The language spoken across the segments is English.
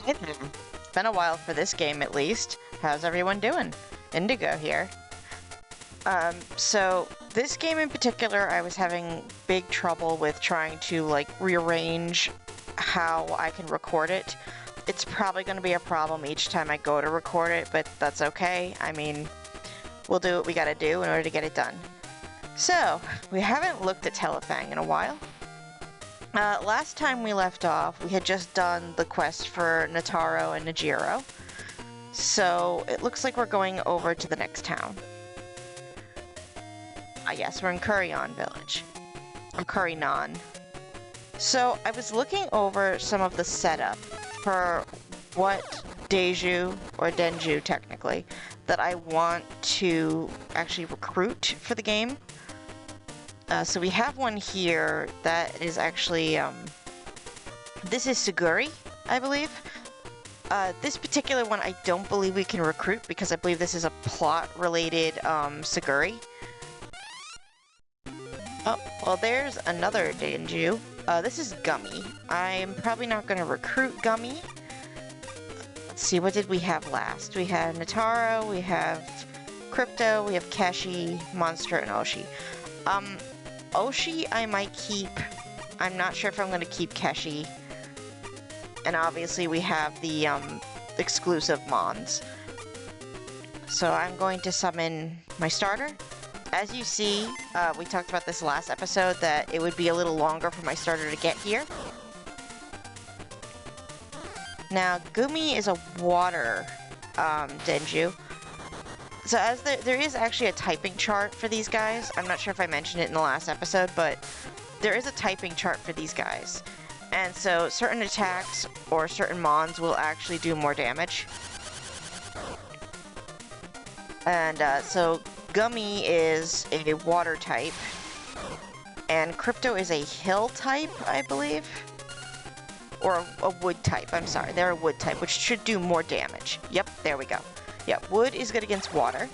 Hey there. It's been a while for this game, at least. How's everyone doing? Indigo here. So this game in particular, I was having big trouble with trying to, like, rearrange how I can record it. It's probably going to be a problem each time I go to record it, but that's okay. I mean, we'll do what we gotta do in order to get it done. So, we haven't looked at Telefang in a while. Last time we left off, we had just done the quest for Nataro and Najiro. So, it looks like we're going over to the next town. Yes, we're in Kuryon Village. Or Kurinon. So, I was looking over some of the setup for what Denjuu, or Denjuu technically, that I want to actually recruit for the game. So we have one here that is actually, this is Suguri, I believe. This particular one I don't believe we can recruit because I believe this is a plot-related, Suguri. Oh, well there's another Denjuu. This is Gummy. I'm probably not going to recruit Gummy. Let's see, what did we have last? We had Nataro, we have Crypto, we have Keshi, Monster, and Oshi. Oshi I might keep. I'm not sure if I'm going to keep Keshi. And obviously we have the exclusive Mons. So I'm going to summon my starter. As you see, we talked about this last episode, that it would be a little longer for my starter to get here. Now, Gumi is a water Denjuu. So as there is actually a typing chart for these guys. I'm not sure if I mentioned it in the last episode, but there is a typing chart for these guys. And so certain attacks or certain mons will actually do more damage. And so Gummy is a water type. And Crypto is a hill type, I believe. Or a wood type, I'm sorry. They're a wood type, which should do more damage. Yep, there we go. Yeah, wood is good against water.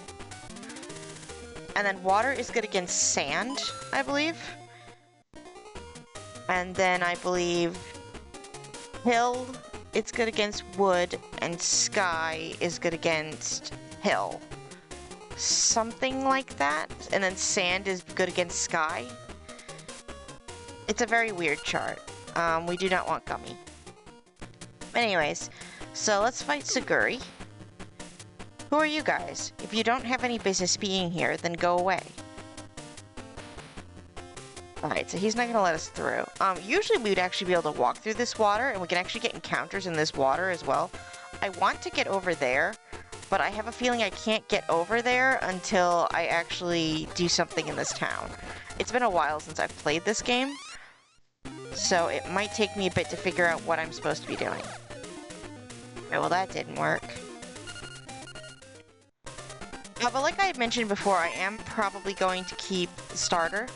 And then water is good against sand, I believe. And then I believe hill, it's good against wood, and sky is good against hill. Something like that. And then sand is good against sky. It's a very weird chart. We do not want Gummy. Anyways, so let's fight Suguri. Who are you guys? If you don't have any business being here, then go away. Alright, so he's not gonna let us through. Usually we would actually be able to walk through this water, and we can actually get encounters in this water as well. I want to get over there, but I have a feeling I can't get over there until I actually do something in this town. It's been a while since I've played this game, so it might take me a bit to figure out what I'm supposed to be doing. Oh, well, that didn't work. But like I had mentioned before, I am probably going to keep the starter.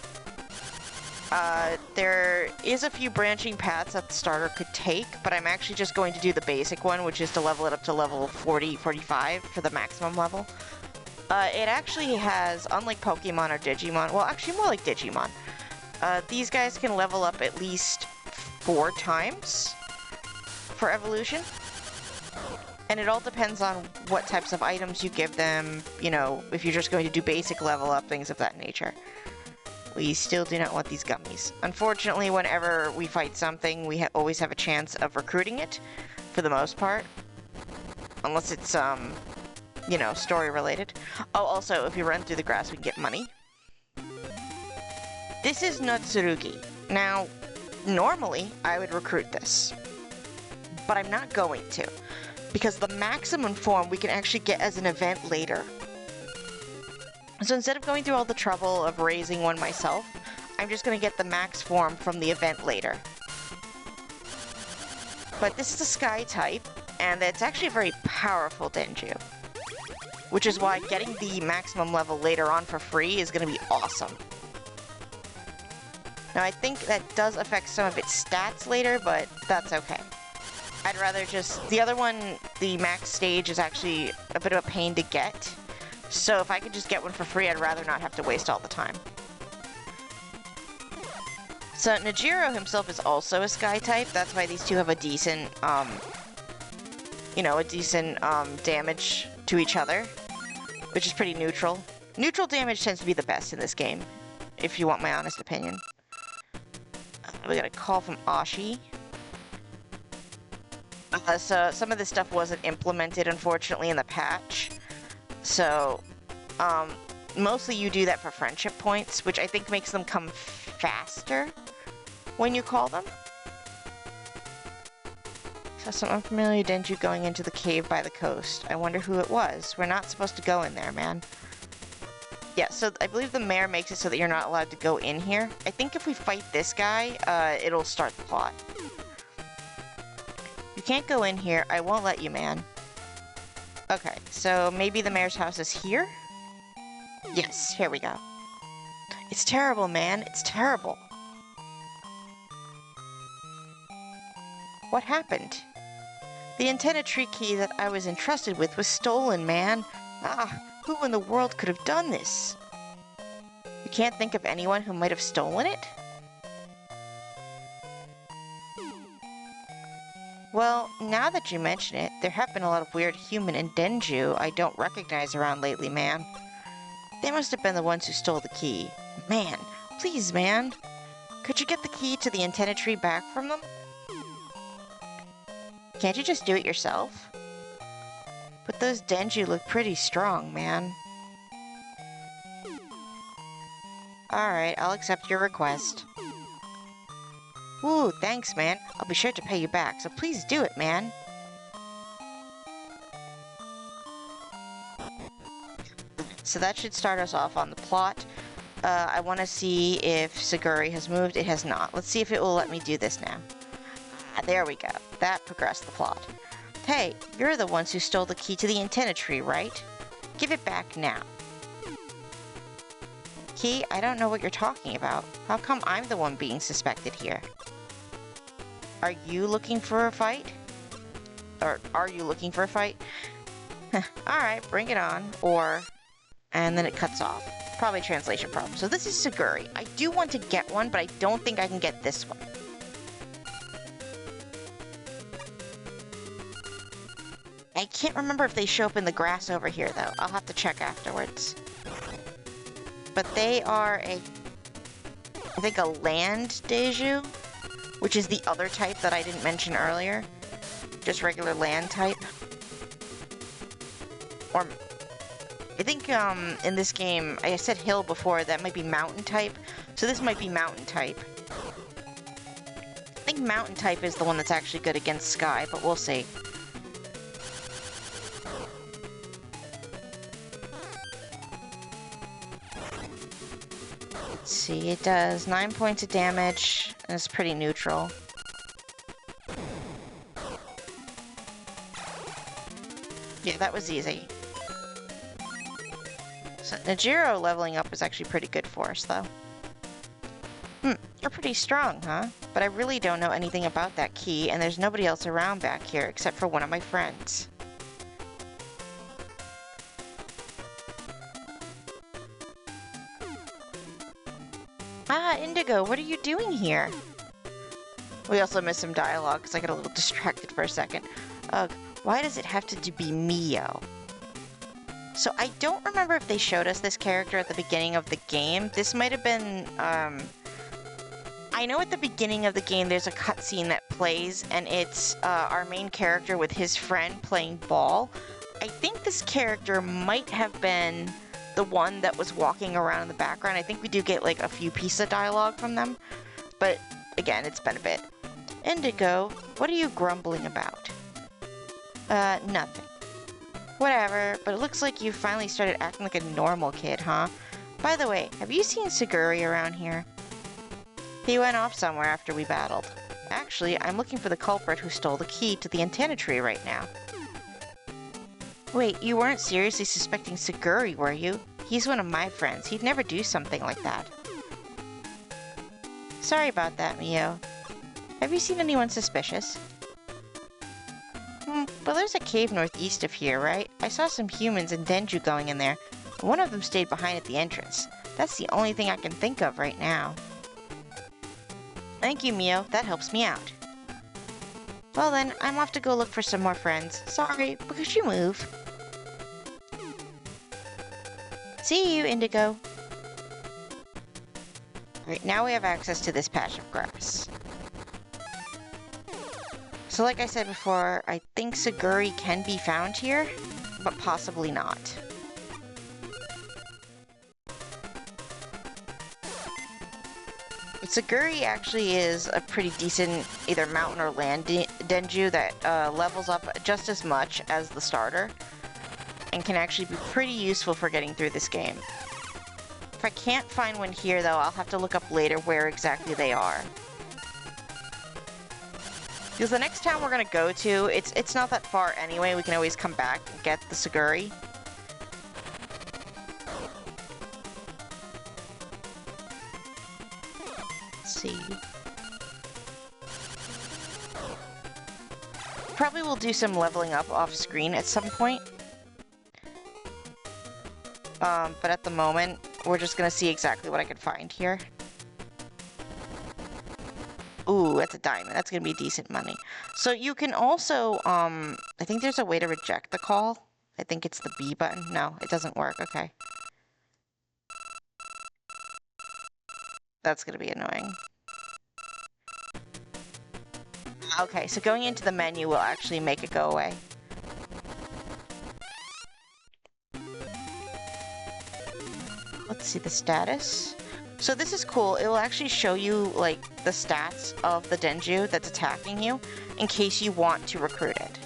There is a few branching paths that the starter could take, but I'm actually just going to do the basic one, which is to level it up to level 40, 45 for the maximum level. It actually has, unlike Pokemon or Digimon, well, actually more like Digimon, these guys can level up at least 4 times for evolution. And it all depends on what types of items you give them, you know, if you're just going to do basic level up, things of that nature. We still do not want these gummies. Unfortunately, whenever we fight something, we always have a chance of recruiting it, for the most part. Unless it's, you know, story related. Oh, also, if you run through the grass, we can get money. This is Notsurugi. Now, normally, I would recruit this. But I'm not going to. Because the maximum form we can actually get as an event later. So instead of going through all the trouble of raising one myself, I'm just going to get the max form from the event later. But this is a sky type, and it's actually a very powerful Denjuu. Which is why getting the maximum level later on for free is going to be awesome. Now I think that does affect some of its stats later, but that's okay. I'd rather just... The other one, the max stage, is actually a bit of a pain to get. So if I could just get one for free, I'd rather not have to waste all the time. So Najiro himself is also a sky type. That's why these two have a decent you know, a decent damage to each other, which is pretty neutral. Neutral damage tends to be the best in this game, if you want my honest opinion. We got a call from Ashi. So some of this stuff wasn't implemented, unfortunately, in the patch. So, mostly you do that for friendship points, which I think makes them come faster when you call them. Saw some unfamiliar Denjuu going into the cave by the coast. I wonder who it was. We're not supposed to go in there, man. Yeah, so I believe the mayor makes it so that you're not allowed to go in here. I think if we fight this guy, it'll start the plot. You can't go in here. I won't let you, man. Okay, so maybe the mayor's house is here? Yes, here we go. It's terrible, man. It's terrible. What happened? The antenna tree key that I was entrusted with was stolen, man. Ah, who in the world could have done this? You can't think of anyone who might have stolen it? Well, now that you mention it, there have been a lot of weird human and Denjuu I don't recognize around lately, man. They must have been the ones who stole the key. Man, please, man. Could you get the key to the antenna tree back from them? Can't you just do it yourself? But those Denjuu look pretty strong, man. Alright, I'll accept your request. Ooh, thanks, man. I'll be sure to pay you back, so please do it, man. So that should start us off on the plot. I want to see if Saguri has moved. It has not. Let's see if it will let me do this now. Ah, there we go. That progressed the plot. Hey, you're the ones who stole the key to the antenna tree, right? Give it back now. Key, I don't know what you're talking about. How come I'm the one being suspected here? Are you looking for a fight? Or are you looking for a fight? Alright, bring it on. Or... and then it cuts off. Probably a translation problem. So this is Saguri. I do want to get one, but I don't think I can get this one. I can't remember if they show up in the grass over here, though. I'll have to check afterwards. But they are I think a land Denjuu, which is the other type that I didn't mention earlier. Just regular land type. Or, I think in this game, I said hill before, that might be mountain type. So this might be mountain type. I think mountain type is the one that's actually good against sky, but we'll see. Let's see, it does 9 points of damage, and it's pretty neutral. Yeah, that was easy. So Najiro leveling up is actually pretty good for us, though. You're pretty strong, huh? But I really don't know anything about that key, and there's nobody else around back here except for one of my friends. Ah, Indigo, what are you doing here? We also missed some dialogue because I got a little distracted for a second. Ugh, why does it have to be Mio? So I don't remember if they showed us this character at the beginning of the game. This might have been, I know at the beginning of the game there's a cutscene that plays, and it's our main character with his friend playing ball. I think this character might have been the one that was walking around in the background. I think we do get like a few pieces of dialogue from them, but again, it's been a bit. Indigo, what are you grumbling about? Nothing. Whatever, but it looks like you finally started acting like a normal kid, huh? By the way, have you seen Saguri around here? He went off somewhere after we battled. Actually, I'm looking for the culprit who stole the key to the antenna tree right now. Wait, you weren't seriously suspecting Saguri, were you? He's one of my friends. He'd never do something like that. Sorry about that, Mio. Have you seen anyone suspicious? Well, there's a cave northeast of here, right? I saw some humans and Denjuu going in there. One of them stayed behind at the entrance. That's the only thing I can think of right now. Thank you, Mio. That helps me out. Well then, I'm off to go look for some more friends. Sorry, but could you move? See you, Indigo. Alright, now we have access to this patch of grass. So like I said before, I think Saguri can be found here, but possibly not. Saguri actually is a pretty decent either mountain or land Denjuu that levels up just as much as the starter and can actually be pretty useful for getting through this game. If I can't find one here though, I'll have to look up later where exactly they are. Because the next town we're gonna go to, it's not that far anyway, we can always come back and get the Saguri. See. Probably will do some leveling up off screen at some point. But at the moment, we're just gonna see exactly what I can find here. Ooh, that's a diamond. That's gonna be decent money. So you can also, I think there's a way to reject the call. I think it's the B button. No, it doesn't work. Okay. That's gonna be annoying. Okay, so going into the menu will actually make it go away. Let's see the status. So this is cool. It will actually show you like the stats of the Denjuu that's attacking you in case you want to recruit it.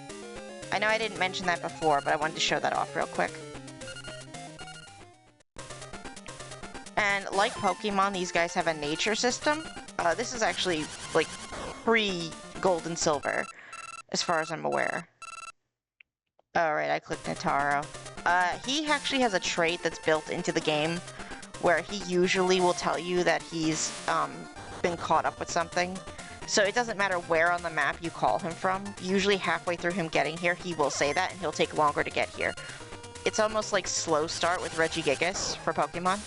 I know I didn't mention that before, but I wanted to show that off real quick. And like Pokemon, these guys have a nature system. This is actually like pre-Gold and Silver, as far as I'm aware. Alright, I clicked Nataro. He actually has a trait that's built into the game where he usually will tell you that he's been caught up with something. So it doesn't matter where on the map you call him from. Usually halfway through him getting here, he will say that and he'll take longer to get here. It's almost like slow start with Regigigas for Pokemon,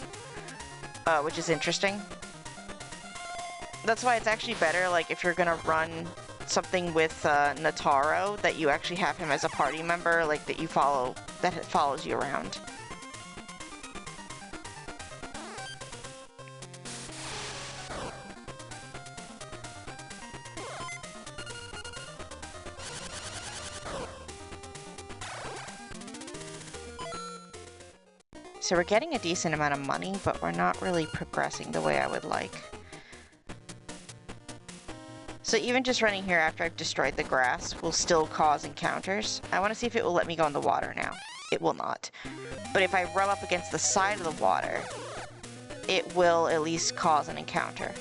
which is interesting. That's why it's actually better, like, if you're gonna run something with Nataro, that you actually have him as a party member, like, that you follow, that it follows you around. So we're getting a decent amount of money, but we're not really progressing the way I would like. So even just running here after I've destroyed the grass will still cause encounters. I want to see if it will let me go in the water now. It will not. But if I rub up against the side of the water, it will at least cause an encounter.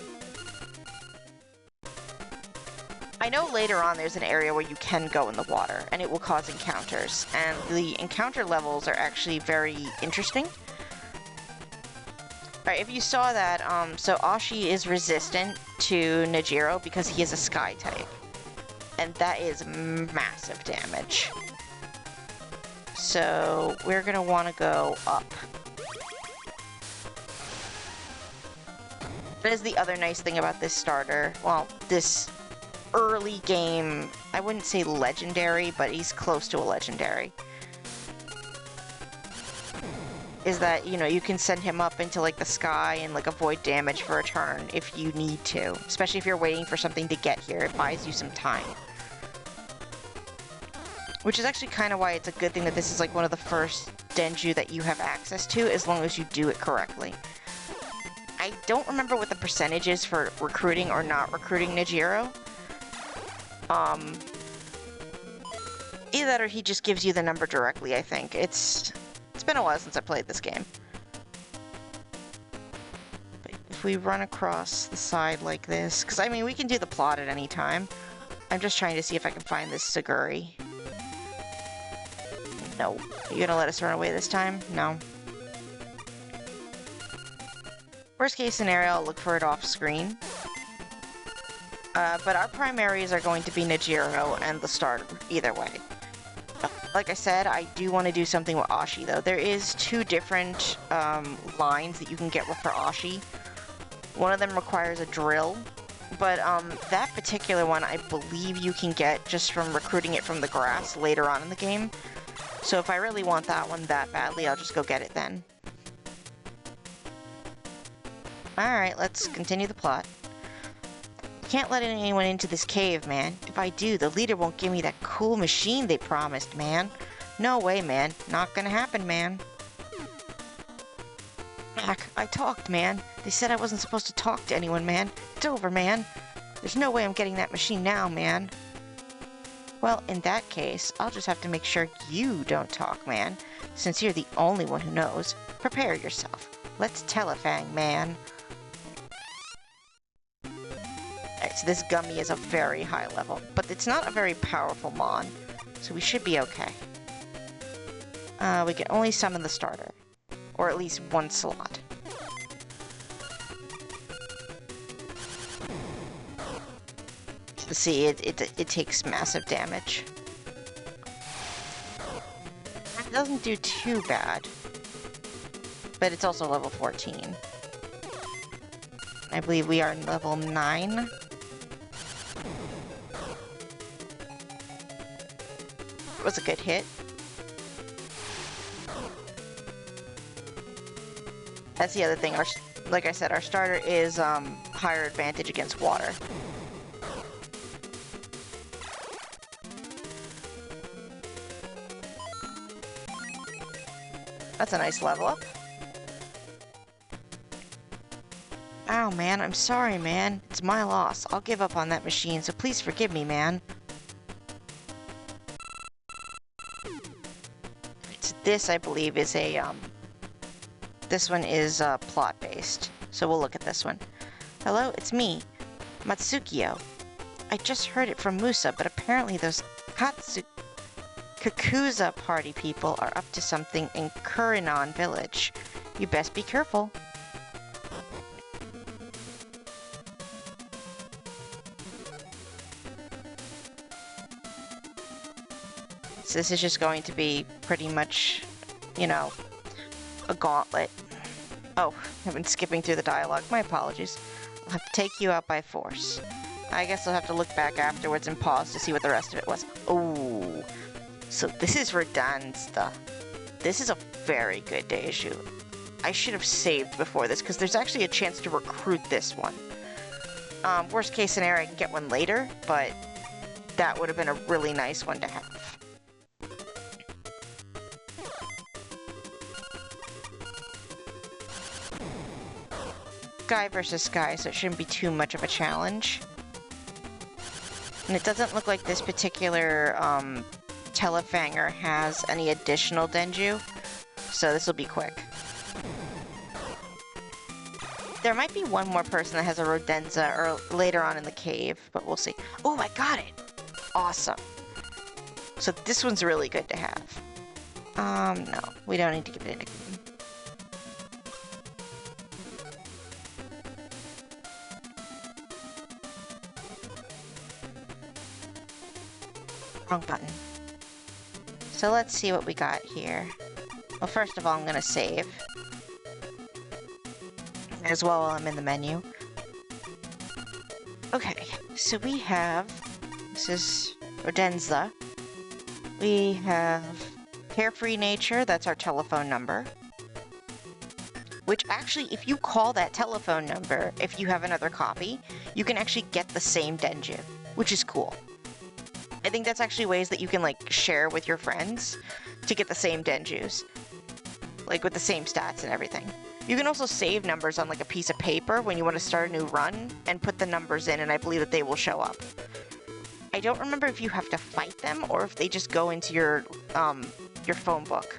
I know later on there's an area where you can go in the water, and it will cause encounters. And the encounter levels are actually very interesting. Alright, if you saw that, so Ashi is resistant to Nejiro because he is a Sky type. And that is massive damage. So we're gonna want to go up. That is the other nice thing about this starter. Well, this early game, I wouldn't say legendary, but he's close to a legendary. Is that, you know, you can send him up into like the sky and like avoid damage for a turn if you need to. Especially if you're waiting for something to get here, it buys you some time. Which is actually kind of why it's a good thing that this is like one of the first Denjuu that you have access to, as long as you do it correctly. I don't remember what the percentage is for recruiting or not recruiting Nejiro. Either that or he just gives you the number directly, I think. It's been a while since I played this game. But if we run across the side like this, because I mean we can do the plot at any time. I'm just trying to see if I can find this Saguri. No. Are you gonna let us run away this time? No. Worst case scenario, I'll look for it off screen. But our primaries are going to be Nejiro and the starter, either way. Like I said, I do want to do something with Ashi, though. There is two different lines that you can get for Ashi. One of them requires a drill, But that particular one, I believe you can get just from recruiting it from the grass later on in the game. So if I really want that one that badly, I'll just go get it then. Alright, let's continue the plot. Can't let anyone into this cave, man. If I do, the leader won't give me that cool machine they promised, man. No way, man. Not gonna happen, man. Mac, I talked, man. They said I wasn't supposed to talk to anyone, man. It's over, man. There's no way I'm getting that machine now, man. Well, in that case, I'll just have to make sure you don't talk, man. Since you're the only one who knows, prepare yourself. Let's Telefang, man. Alright, so this gummy is a very high level, but it's not a very powerful mon, so we should be okay. We can only summon the starter, or at least one slot. See, it takes massive damage. It doesn't do too bad, but it's also level 14. I believe we are in level 9. It was a good hit. That's the other thing. Like I said, our starter is higher advantage against water. That's a nice level up. Ow, man, I'm sorry, man. It's my loss. I'll give up on that machine, so please forgive me, man. So this, I believe, is a, this one is, plot-based. So we'll look at this one. Hello, it's me, Matsukio. I just heard it from Musa, but apparently those Kakuza party people are up to something in Kurinon village. You best be careful. So this is just going to be pretty much, you know, a gauntlet. Oh, I've been skipping through the dialogue. My apologies. I'll have to take you out by force. I guess I'll have to look back afterwards and pause to see what the rest of it was. Oh. So this is Verdansk. This is a very good Denjuu. I should have saved before this, because there's actually a chance to recruit this one. Worst case scenario, I can get one later, but that would have been a really nice one to have. Sky versus sky, so it shouldn't be too much of a challenge. And it doesn't look like this particular, Telefanger has any additional Denjuu, so this will be quick. There might be one more person that has a Rodenza or later on in the cave, but we'll see. Oh, I got it! Awesome. So this one's really good to have. No, we don't need to give it a nickname. Wrong button. So let's see what we got here. Well, first of all, I'm gonna save. As well while I'm in the menu. Okay, so we have... This is Rodenza. We have Carefree Nature, that's our telephone number. Which actually, if you call that telephone number, if you have another copy, you can actually get the same Denjuu, which is cool. I think that's actually ways that you can, like, share with your friends to get the same Denjus. Like, with the same stats and everything. You can also save numbers on, like, a piece of paper when you want to start a new run, and put the numbers in, and I believe that they will show up. I don't remember if you have to fight them, or if they just go into your phone book.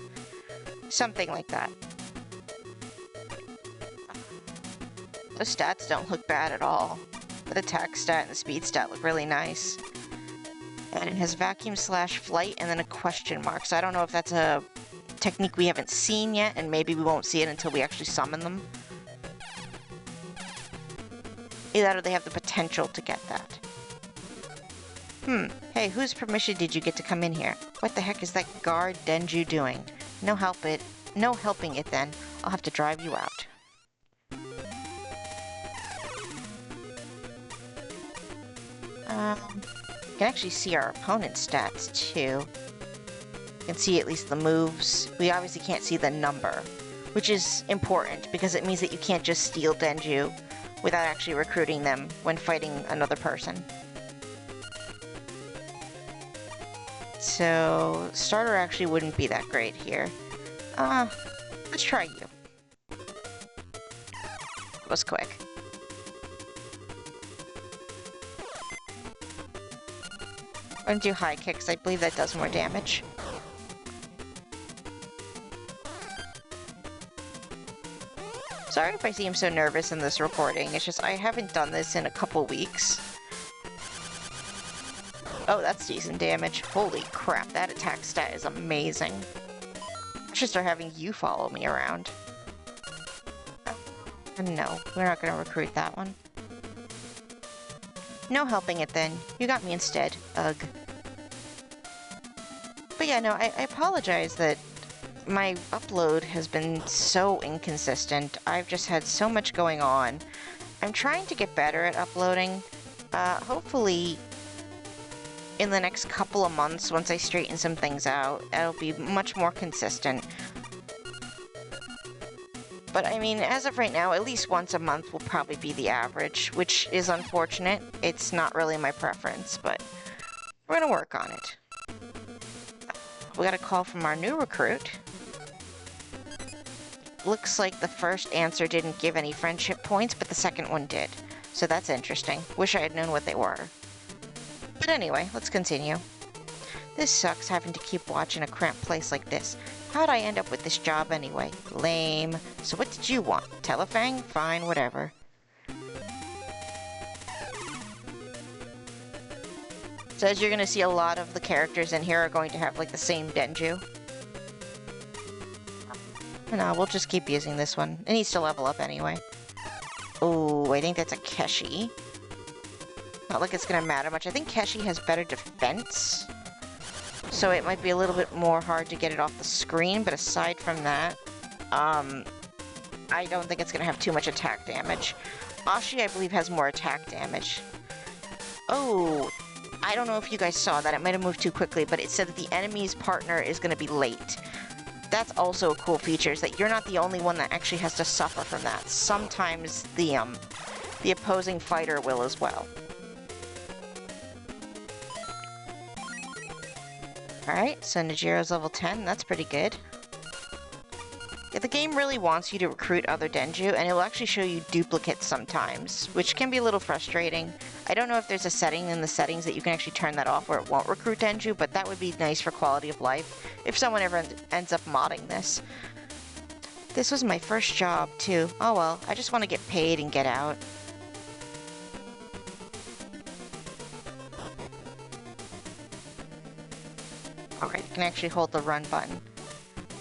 Something like that. The stats don't look bad at all. The attack stat and the speed stat look really nice. And it has vacuum / flight and then a question mark. So I don't know if that's a technique we haven't seen yet, and maybe we won't see it until we actually summon them. Either that or they have the potential to get that. Hey, whose permission did you get to come in here? What the heck is that guard Denjuu doing? No helping it then. I'll have to drive you out. You can actually see our opponent's stats too. You can see at least the moves. We obviously can't see the number, which is important because it means that you can't just steal Denjuu without actually recruiting them when fighting another person. So, starter actually wouldn't be that great here. Let's try you. That was quick. I'm gonna do high kicks. I believe that does more damage. Sorry if I seem so nervous in this recording. It's just I haven't done this in a couple weeks. Oh, that's decent damage. Holy crap, that attack stat is amazing. I should start having you follow me around. No, we're not gonna recruit that one. No helping it then. You got me instead. Ugh. But yeah, no, I apologize that my upload has been so inconsistent. I've just had so much going on. I'm trying to get better at uploading. Hopefully in the next couple of months, once I straighten some things out, it'll be much more consistent. But I mean, as of right now, at least once a month will probably be the average, which is unfortunate. It's not really my preference, but we're gonna work on it. We got a call from our new recruit. Looks like the first answer didn't give any friendship points, but the second one did. So that's interesting. Wish I had known what they were. But anyway, let's continue. This sucks having to keep watching a cramped place like this. How'd I end up with this job anyway? Lame. So what did you want? Telefang? Fine, whatever. So as you're gonna see, a lot of the characters in here are going to have like the same Denjuu. No, we'll just keep using this one. It needs to level up anyway. Oh, I think that's a Keshi. Not like it's gonna matter much. I think Keshi has better defense, so it might be a little bit more hard to get it off the screen, but aside from that, I don't think it's gonna have too much attack damage. Ashi, I believe, has more attack damage. Oh, I don't know if you guys saw that. It might have moved too quickly, but it said that the enemy's partner is gonna be late. That's also a cool feature, is that you're not the only one that actually has to suffer from that. Sometimes the opposing fighter will as well. Alright, so Nijiro's level 10, that's pretty good. Yeah, the game really wants you to recruit other Denjuu, and it will actually show you duplicates sometimes, which can be a little frustrating. I don't know if there's a setting in the settings that you can actually turn that off where it won't recruit Denjuu, but that would be nice for quality of life if someone ever ends up modding this. This was my first job, too. Oh well, I just want to get paid and get out. Alright, you can actually hold the run button.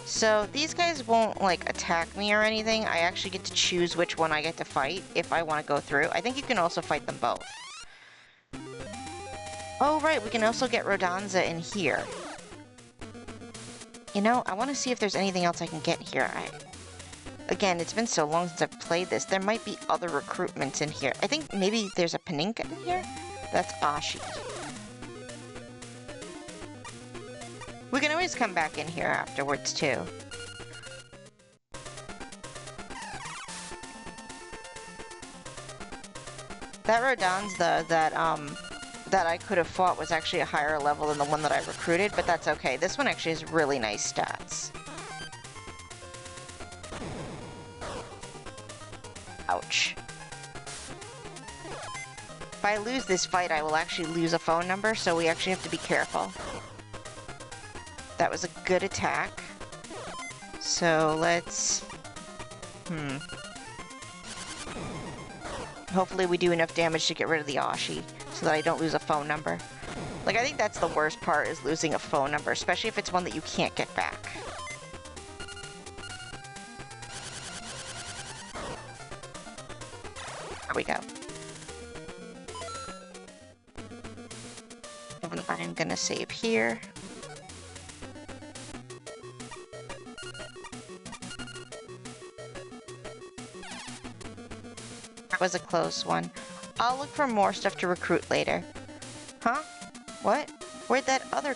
So these guys won't like attack me or anything. I actually get to choose which one I get to fight if I want to go through. I think you can also fight them both. Oh right, we can also get Rodanza in here. You know, I want to see if there's anything else I can get here. Again, it's been so long since I've played this. There might be other recruitments in here. I think maybe there's a Paninka in here? That's Ashi. We can always come back in here afterwards, too. That Rodanza that I could have fought was actually a higher level than the one that I recruited, but that's okay. This one actually has really nice stats. Ouch. If I lose this fight, I will actually lose a phone number, so we actually have to be careful. That was a good attack. So let's... Hopefully we do enough damage to get rid of the Ashi, so that I don't lose a phone number. Like, I think that's the worst part, is losing a phone number, especially if it's one that you can't get back. There we go. And I'm gonna save here. Was a close one. I'll look for more stuff to recruit later. Huh? What? Where'd that other...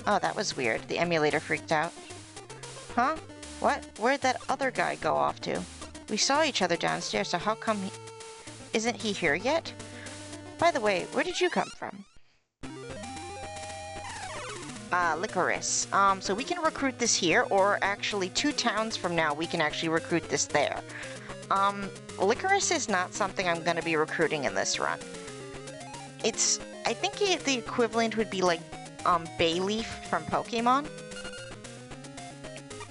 Oh, that was weird. The emulator freaked out. Huh? What? Where'd that other guy go off to? We saw each other downstairs, so how come he... Isn't he here yet? By the way, where did you come from? Licorice. So we can recruit this here, or actually 2 towns from now we can actually recruit this there. Licorice is not something I'm gonna be recruiting in this run. It's... I think the equivalent would be like, Bayleaf from Pokemon.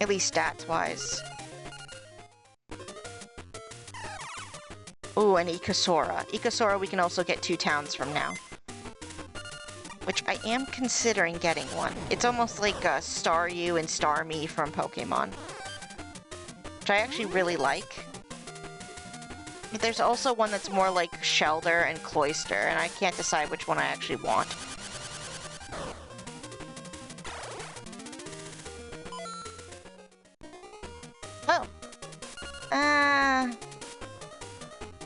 At least stats-wise. Ooh, and Icosora. Icosora we can also get 2 towns from now. Which I am considering getting one. It's almost like Staryu and Starmie from Pokemon. Which I actually really like. But there's also one that's more like Shelder and Cloyster, and I can't decide which one I actually want. Oh.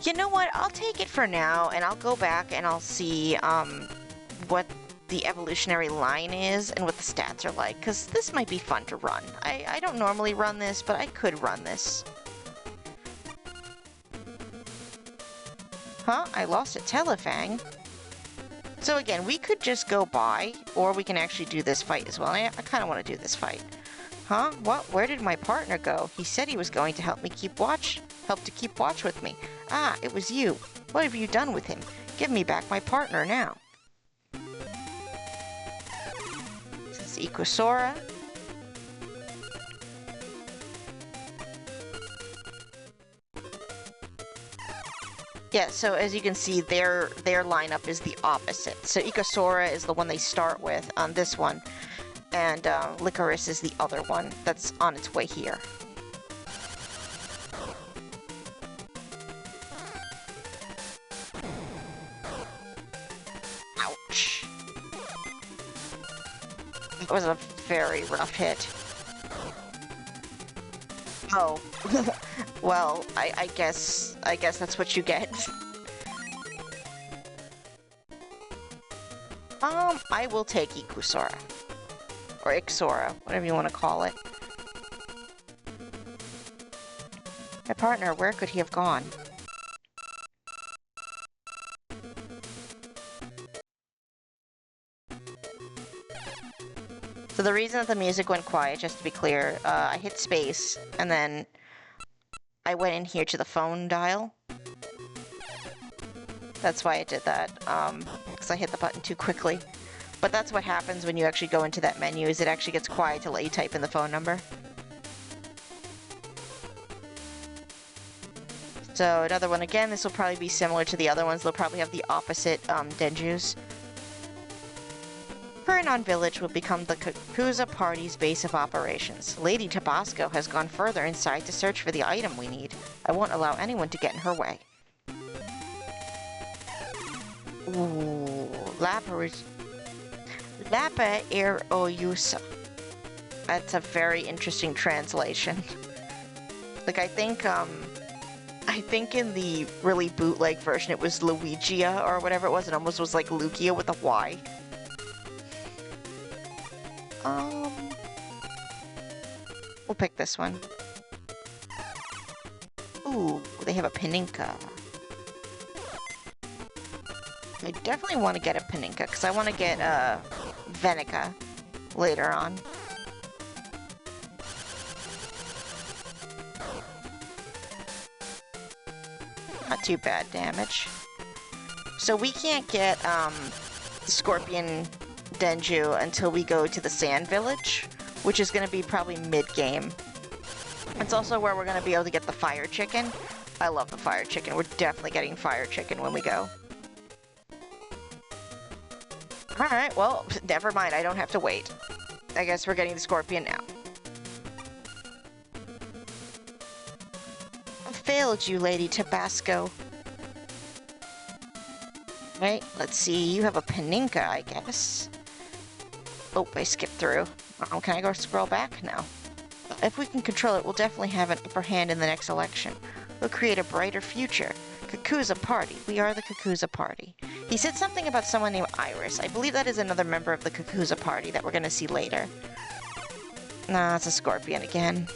You know what? I'll take it for now, and I'll go back and I'll see, what the evolutionary line is and what the stats are like, because this might be fun to run. I don't normally run this, but I could run this. Huh? I lost a Telefang. So again, we could just go by, or we can actually do this fight as well. I kind of want to do this fight. Huh? What? Where did my partner go? He said he was going to help to keep watch with me. Ah, it was you. What have you done with him? Give me back my partner now. This is Icosora. Yeah, so as you can see, their lineup is the opposite. So Icosora is the one they start with on this one, and Licorice is the other one that's on its way here. Ouch. That was a very rough hit. Oh. Well, I guess that's what you get. I will take Icosora. Or Ixora, whatever you want to call it. My partner, where could he have gone? So the reason that the music went quiet, just to be clear, I hit space, and then I went in here to the phone dial. That's why I did that, because I hit the button too quickly. But that's what happens when you actually go into that menu, is it actually gets quiet to let you type in the phone number. So another one, again, this will probably be similar to the other ones. They'll probably have the opposite Denjuus. Kurinon Village will become the Kakuza Party's base of operations. Lady Tabasco has gone further inside to search for the item we need. I won't allow anyone to get in her way. Ooh, Lapa Oyusa. That's a very interesting translation. Like, I think in the really bootleg version it was Luigia or whatever it was. It almost was like Lugia with a Y. We'll pick this one. Ooh, they have a Paninka. I definitely want to get a Paninka, because I want to get Venica later on. Not too bad damage. So we can't get Scorpion Denjuu until we go to the Sand Village, which is going to be probably mid-game. It's also where we're going to be able to get the Fire Chicken. I love the Fire Chicken. We're definitely getting Fire Chicken when we go. Alright, well, never mind. I don't have to wait. I guess we're getting the Scorpion now. I failed you, Lady Tabasco. Right, let's see. You have a Paninka, I guess. Oh, I skipped through. Oh, can I go scroll back? No. If we can control it, we'll definitely have an upper hand in the next election. We'll create a brighter future. Kakuza Party. We are the Kakuza Party. He said something about someone named Iris. I believe that is another member of the Kakuza Party that we're gonna see later. Nah, it's a scorpion again.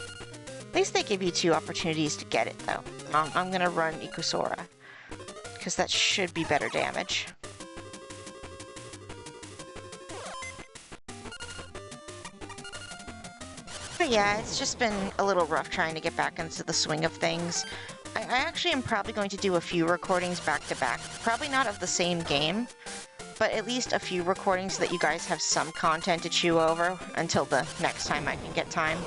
At least they give you 2 opportunities to get it, though. I'm gonna run Ikusora, because that should be better damage. But yeah, it's just been a little rough trying to get back into the swing of things. I actually am probably going to do a few recordings back to back. Probably not of the same game, but at least a few recordings so that you guys have some content to chew over until the next time I can get time.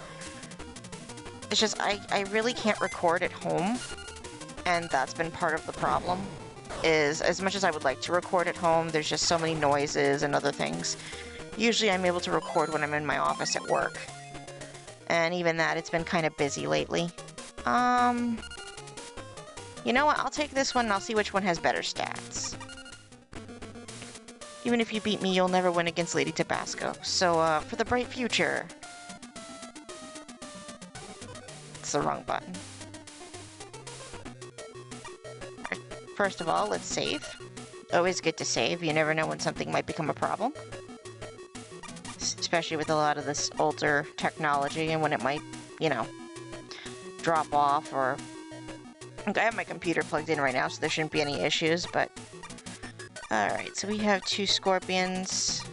It's just, I really can't record at home, and that's been part of the problem, is as much as I would like to record at home, there's just so many noises and other things. Usually I'm able to record when I'm in my office at work. And even that, it's been kind of busy lately. You know what, I'll take this one and I'll see which one has better stats. Even if you beat me, you'll never win against Lady Tabasco. So, for the bright future. It's the wrong button. Right, first of all, let's save. Always good to save. You never know when something might become a problem. Especially with a lot of this older technology and when it might, you know, drop off or... I have my computer plugged in right now, so there shouldn't be any issues, but... Alright, so we have 2 scorpions.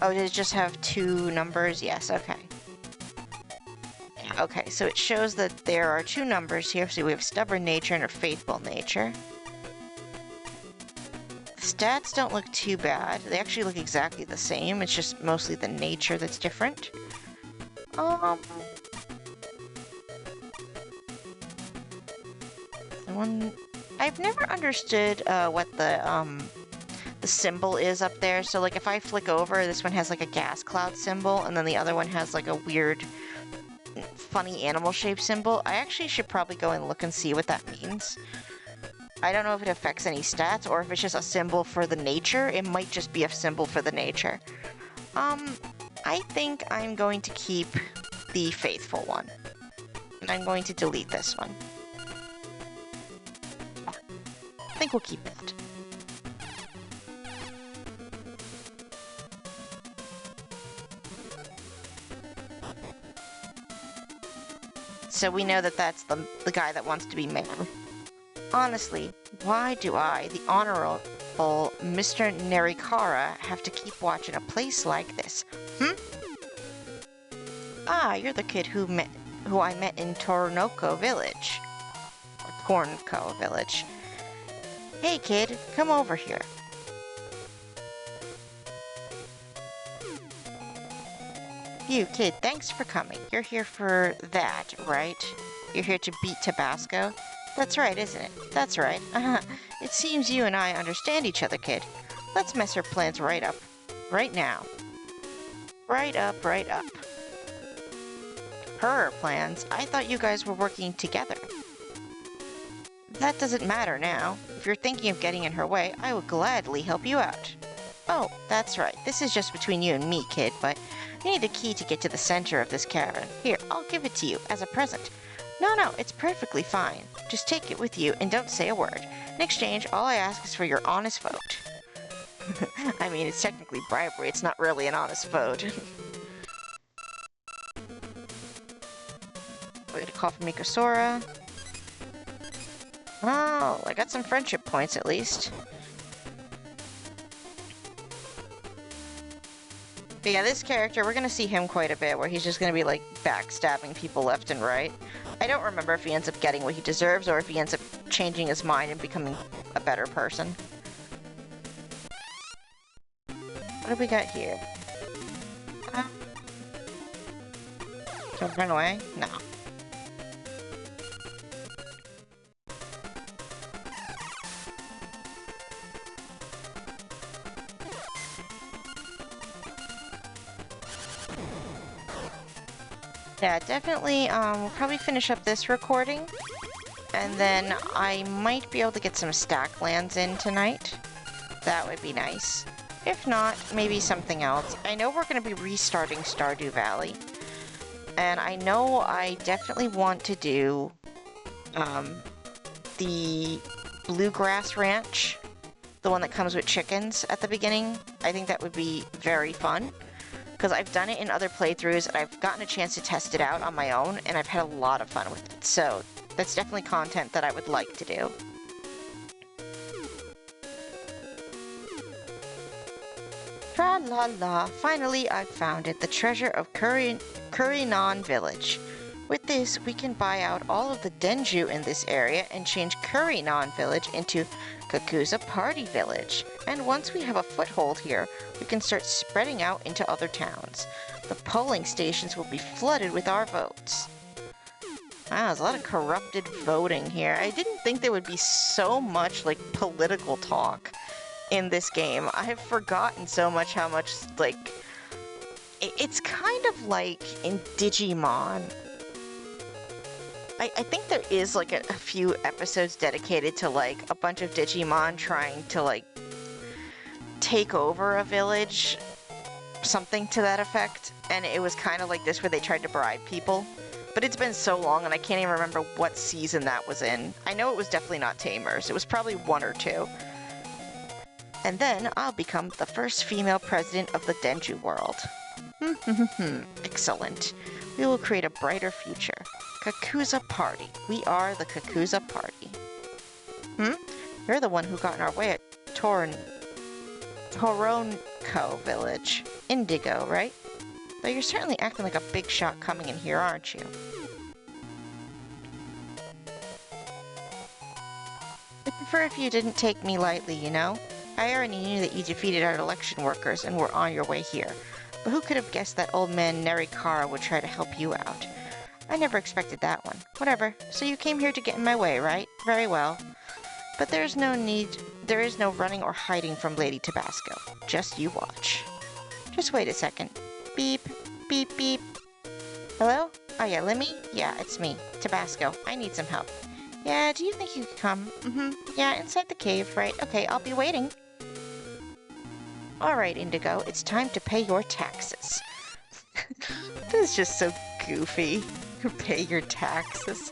Oh, did it just have 2 numbers? Yes, okay. Okay, so it shows that there are 2 numbers here. So we have stubborn nature and a faithful nature. The stats don't look too bad. They actually look exactly the same. It's just mostly the nature that's different. I've never understood what the symbol is up there. So like if I flick over, this one has like a gas cloud symbol, and then the other one has like a weird, funny animal shape symbol. I actually should probably go and look and see what that means. I don't know if it affects any stats or if it's just a symbol for the nature. It might just be a symbol for the nature. I think I'm going to keep the faithful one. And I'm going to delete this one. I think we'll keep that. So we know that that's the guy that wants to be mayor. Honestly, why do I, the Honorable Mr. Nerikara, have to keep watching a place like this? Ah, you're the kid who I met in Toronoko Village. Or Cornco Village. Hey kid, come over here. You kid, thanks for coming. You're here for that, right? You're here to beat Tabasco? That's right, isn't it? That's right. It seems you and I understand each other, kid. Let's mess our plans right up. Right now. Right up, right up. Her plans? I thought you guys were working together. That doesn't matter now. If you're thinking of getting in her way, I would gladly help you out. Oh, that's right. This is just between you and me, kid, but you need a key to get to the center of this cavern. Here, I'll give it to you as a present. No, it's perfectly fine. Just take it with you and don't say a word. In exchange, all I ask is for your honest vote. I mean, it's technically bribery. It's not really an honest vote. We're gonna call for Mikosora. Oh, I got some friendship points at least. But yeah, this character, we're gonna see him quite a bit, where he's just gonna be, like, backstabbing people left and right. I don't remember if he ends up getting what he deserves, or if he ends up changing his mind and becoming a better person. What have we got here? Can we run away? No. Yeah, definitely, we'll probably finish up this recording, and then I might be able to get some stack lands in tonight. That would be nice. If not, maybe something else. I know we're going to be restarting Stardew Valley, and I know I definitely want to do, the Bluegrass Ranch, the one that comes with chickens at the beginning. I think that would be very fun, because I've done it in other playthroughs and I've gotten a chance to test it out on my own, and I've had a lot of fun with it. So that's definitely content that I would like to do. Tra la la, finally I've found it, the treasure of Kurinan Village. With this, we can buy out all of the Denjuu in this area and change Kurinan Village into Kakuza Party Village. And once we have a foothold here, we can start spreading out into other towns. The polling stations will be flooded with our votes. Wow, there's a lot of corrupted voting here. I didn't think there would be so much, like, political talk in this game. I've forgotten so much how much, like... It's kind of like in Digimon. I think there is, like, a few episodes dedicated to, like, a bunch of Digimon trying to, like, take over a village. Something to that effect. And it was kind of like this, where they tried to bribe people. But it's been so long, and I can't even remember what season that was in. I know it was definitely not Tamers. It was probably 1 or 2. And then I'll become the first female president of the Denjuu world. Excellent. We will create a brighter future. Kakuza Party. We are the Kakuza Party. You're the one who got in our way at Toronko Village. Indigo, right? Though you're certainly acting like a big shot coming in here, aren't you? I'd prefer if you didn't take me lightly, you know? I already knew that you defeated our election workers and were on your way here. But who could have guessed that old man Nerikara would try to help you out? I never expected that one. Whatever. So you came here to get in my way, right? Very well. But there is no running or hiding from Lady Tabasco. Just you watch. Just wait a second. Beep, beep, beep. Hello? Oh yeah, Lemmy? Yeah, it's me, Tabasco. I need some help. Yeah, do you think you could come? Yeah, inside the cave, right? Okay, I'll be waiting. Alright, Indigo, it's time to pay your taxes. This is just so goofy. Pay your taxes.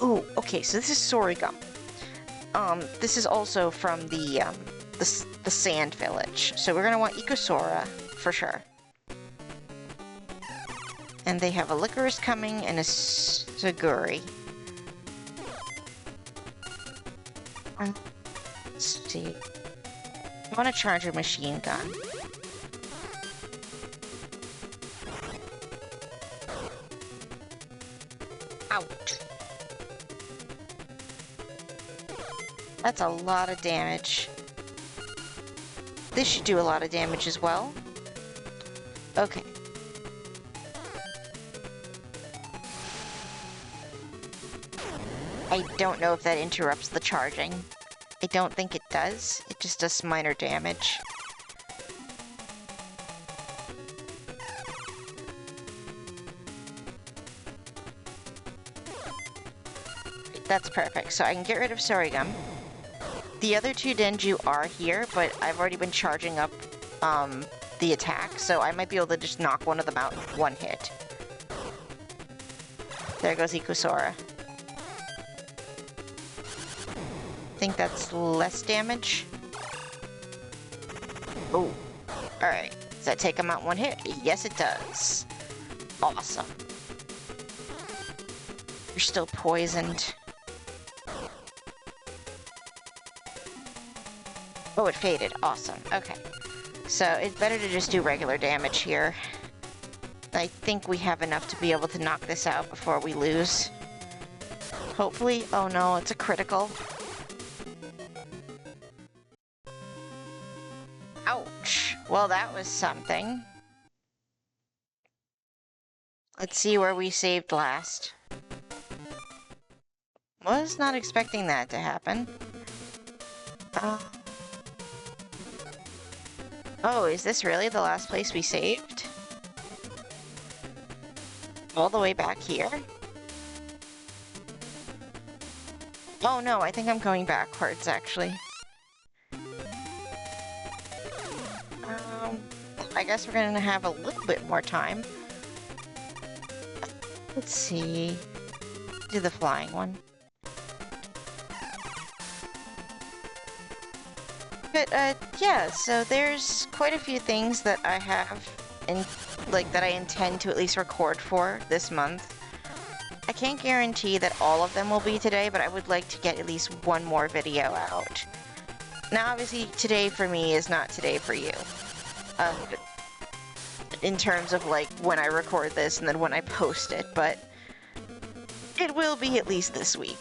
Oh, okay, so this is Sorigum. This is also from the Sand Village. So we're gonna want Ikosora, for sure. And they have a Licorice coming and a Saguri. Let's see. I want to charge a machine gun. Ouch. That's a lot of damage. This should do a lot of damage as well. Okay. I don't know if that interrupts the charging. I don't think it does. It just does minor damage. That's perfect. So I can get rid of Sorigum. The other 2 Denjuu are here, but I've already been charging up the attack, so I might be able to just knock one of them out in 1 hit. There goes Ikosora. I think that's less damage. Oh, alright. Does that take him out 1 hit? Yes, it does. Awesome. You're still poisoned. Oh, it faded. Awesome. Okay. So it's better to just do regular damage here. I think we have enough to be able to knock this out before we lose. Hopefully. Oh no, it's a critical. Ouch. Well, that was something. Let's see where we saved last. Was not expecting that to happen. Oh, is this really the last place we saved? All the way back here? Oh no, I think I'm going backwards, actually. I guess we're gonna have a little bit more time. Let's see. Do the flying one. But, yeah, so there's quite a few things that I have that I intend to at least record for this month. I can't guarantee that all of them will be today, but I would like to get at least one more video out. Now, obviously, today for me is not today for you. In terms of, like, when I record this and then when I post it, but it will be at least this week.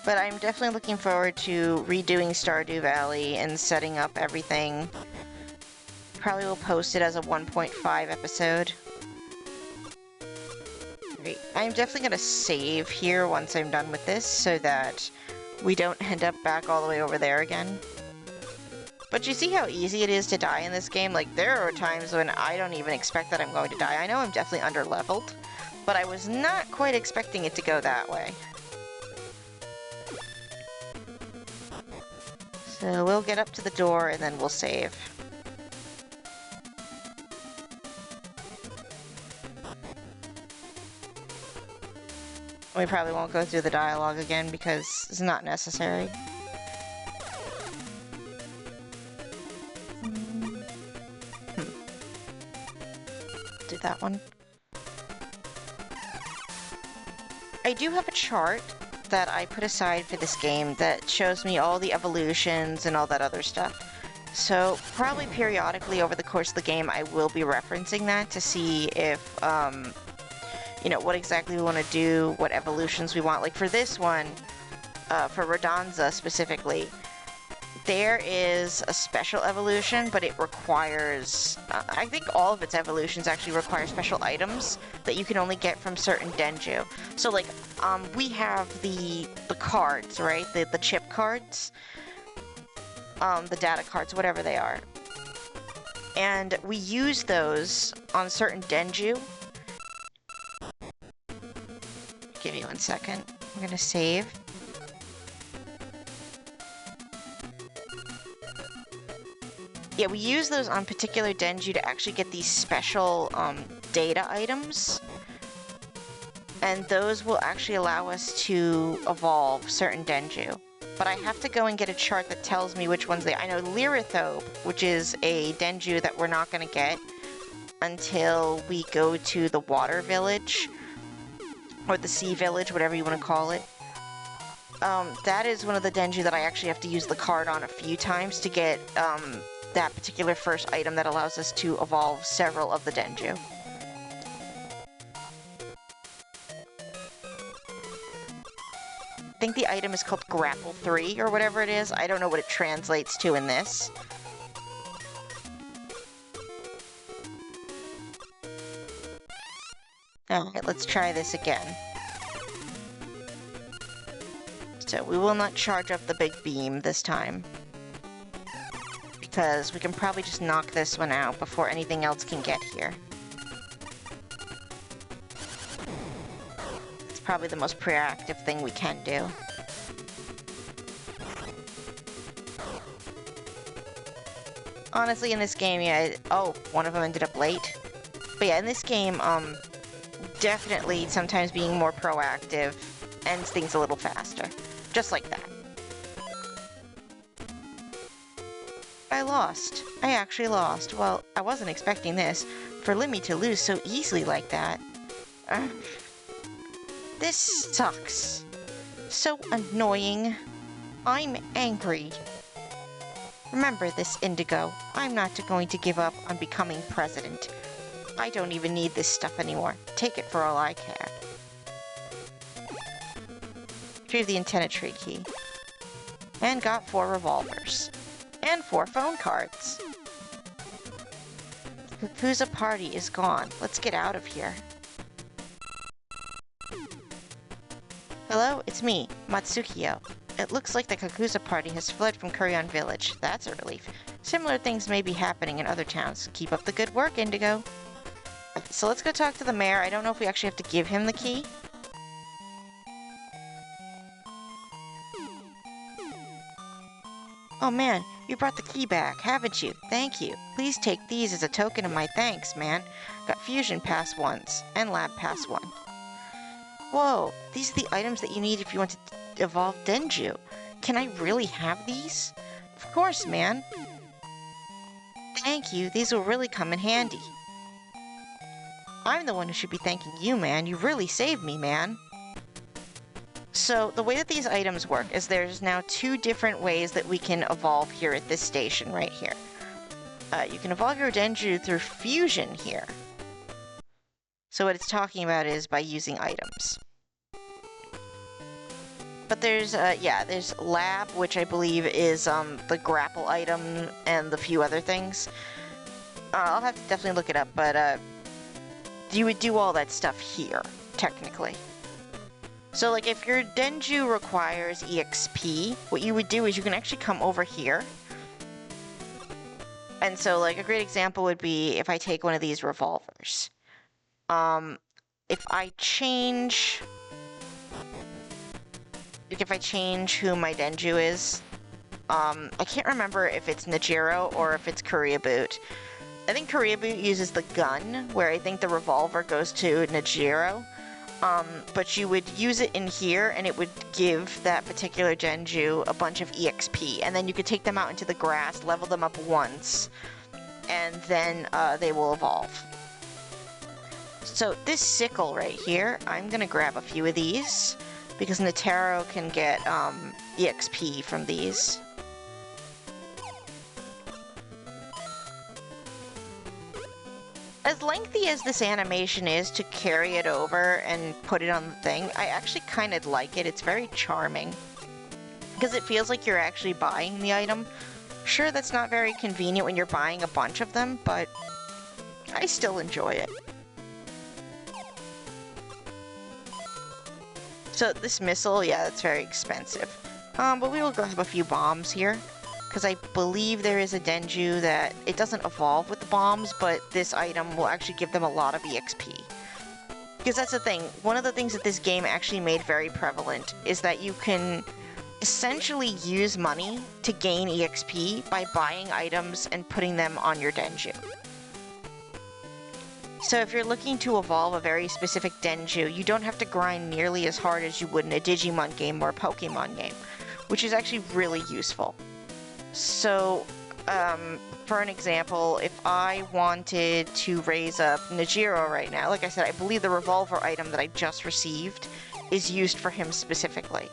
But I'm definitely looking forward to redoing Stardew Valley and setting up everything. Probably will post it as a 1.5 episode. Great. I'm definitely going to save here once I'm done with this so that we don't end up back all the way over there again. But you see how easy it is to die in this game? Like, there are times when I don't even expect that I'm going to die. I know I'm definitely under-leveled, but I was not quite expecting it to go that way. So we'll get up to the door and then we'll save. We probably won't go through the dialogue again because it's not necessary. Do that one. I do have a chart that I put aside for this game that shows me all the evolutions and all that other stuff. So probably periodically over the course of the game I will be referencing that to see if, you know, what exactly we want to do, what evolutions we want. Like for this one, for Radanza specifically, there is a special evolution, but it requires, I think all of its evolutions actually require special items that you can only get from certain Denjuu. So like, we have the cards, right? The chip cards, the data cards, whatever they are. And we use those on certain Denjuu. Give me 1 second. I'm gonna save. Yeah, we use those on particular Denjuu to actually get these special data items. And those will actually allow us to evolve certain Denjuu. But I have to go and get a chart that tells me which ones they are. I know Lyrithope, which is a Denjuu that we're not going to get until we go to the water village. Or the sea village, whatever you want to call it. That is one of the Denjuu that I actually have to use the card on a few times to get that particular first item that allows us to evolve several of the Denjuu. I think the item is called Grapple 3 or whatever it is. I don't know what it translates to in this. Alright, let's try this again. So we will not charge up the big beam this time. Because we can probably just knock this one out before anything else can get here. It's probably the most proactive thing we can do. Honestly, in this game, yeah, oh, one of them ended up late. But yeah, in this game, definitely sometimes being more proactive ends things a little faster. Just like that. I lost. I actually lost. Well, I wasn't expecting this. For Limmy to lose so easily like that. This sucks. So annoying. I'm angry. Remember this, Indigo. I'm not going to give up on becoming president. I don't even need this stuff anymore. Take it for all I care. Retrieve the antenna tree key. And got 4 revolvers. And 4 phone cards. The Kakuza party is gone. Let's get out of here. Hello, it's me, Matsukiyo. It looks like the Kakuza party has fled from Kuryon Village. That's a relief. Similar things may be happening in other towns. Keep up the good work, Indigo. So let's go talk to the mayor. I don't know if we actually have to give him the key. Oh man, you brought the key back, haven't you? Thank you. Please take these as a token of my thanks, man. Got Fusion Pass once, and Lab Pass 1. Whoa, these are the items that you need if you want to evolve Denjuu. Can I really have these? Of course, man. Thank you, these will really come in handy. I'm the one who should be thanking you, man. You really saved me, man. So the way that these items work is there's now 2 different ways that we can evolve here at this station right here. You can evolve your Denjuu through fusion here. So what it's talking about is by using items. But there's, there's lab, which I believe is the grapple item and the few other things. I'll have to definitely look it up, but you would do all that stuff here, technically. So, like, if your Denjuu requires EXP, what you would do is you can actually come over here. And so, like, a great example would be if I take one of these revolvers. If I change who my Denjuu is, I can't remember if it's Nejiro or if it's Korea Boot. I think Korea Boot uses the gun, where I think the revolver goes to Nejiro. But you would use it in here, and it would give that particular Denjuu a bunch of EXP, and then you could take them out into the grass, level them up once, and then they will evolve. So this sickle right here, I'm gonna grab a few of these, because Netero can get EXP from these. As lengthy as this animation is to carry it over and put it on the thing, I actually kind of like it. It's very charming. Because it feels like you're actually buying the item. Sure, that's not very convenient when you're buying a bunch of them, but I still enjoy it. So this missile, yeah, that's very expensive. But we will grab a few bombs here. Because I believe there is a Denjuu that it doesn't evolve with the bombs, but this item will actually give them a lot of EXP. Because that's the thing, one of the things that this game actually made very prevalent is that you can essentially use money to gain EXP by buying items and putting them on your Denjuu. So if you're looking to evolve a very specific Denjuu, you don't have to grind nearly as hard as you would in a Digimon game or a Pokemon game, which is actually really useful. So, for an example, if I wanted to raise up Nejiro right now, like I said, I believe the revolver item that I just received is used for him specifically.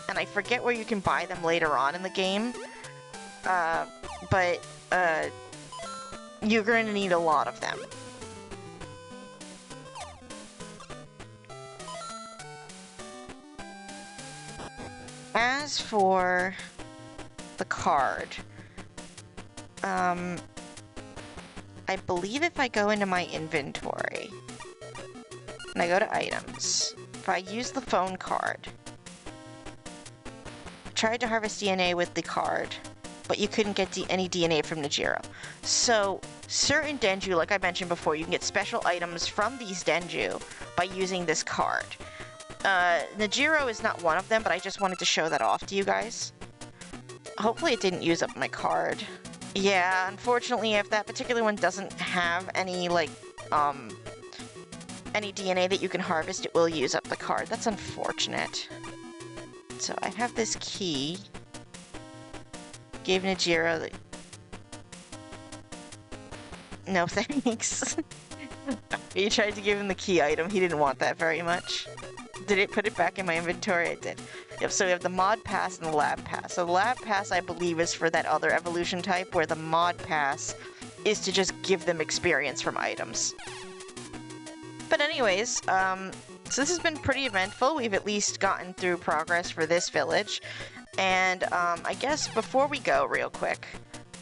And I forget where you can buy them later on in the game, but you're going to need a lot of them. As for the card, I believe if I go into my inventory and I go to items, if I use the phone card, I tried to harvest DNA with the card, but you couldn't get any DNA from Nejiro. So certain Denjuu, like I mentioned before, you can get special items from these Denjuu by using this card. Nejiro is not one of them, but I just wanted to show that off to you guys. Hopefully it didn't use up my card. Yeah, unfortunately, if that particular one doesn't have any, like, any DNA that you can harvest, it will use up the card. That's unfortunate. So I have this key. Gave Nejiro the... No thanks. You tried to give him the key item. He didn't want that very much. Did it put it back in my inventory? I did. Yep, so we have the mod pass and the lab pass. So the lab pass, I believe, is for that other evolution type, where the mod pass is to just give them experience from items. But anyways, so this has been pretty eventful. We've at least gotten through progress for this village. And I guess before we go real quick,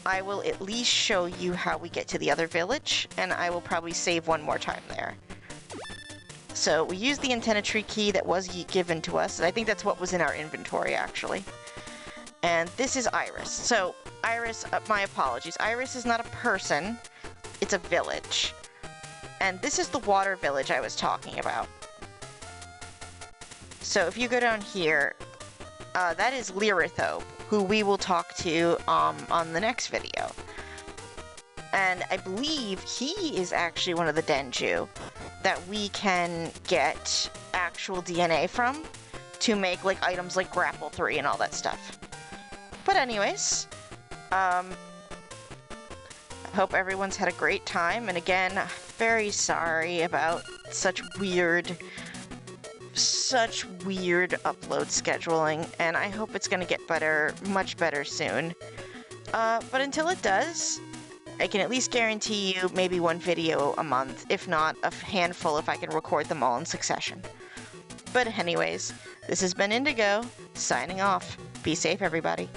I will at least show you how we get to the other village, and I will probably save one more time there. So we used the antenna tree key that was given to us, and I think that's what was in our inventory, actually. And this is Iris. So, Iris, my apologies. Iris is not a person, it's a village. And this is the water village I was talking about. So if you go down here, that is Lyritho, who we will talk to on the next video. And I believe he is actually one of the Denjuu that we can get actual DNA from to make like items like Grapple 3 and all that stuff. But anyways, hope everyone's had a great time, and again, very sorry about such weird upload scheduling, and I hope it's gonna get better, much better soon. But until it does, I can at least guarantee you maybe one video a month, if not a handful if I can record them all in succession. But anyways, this has been Indigo, signing off. Be safe, everybody.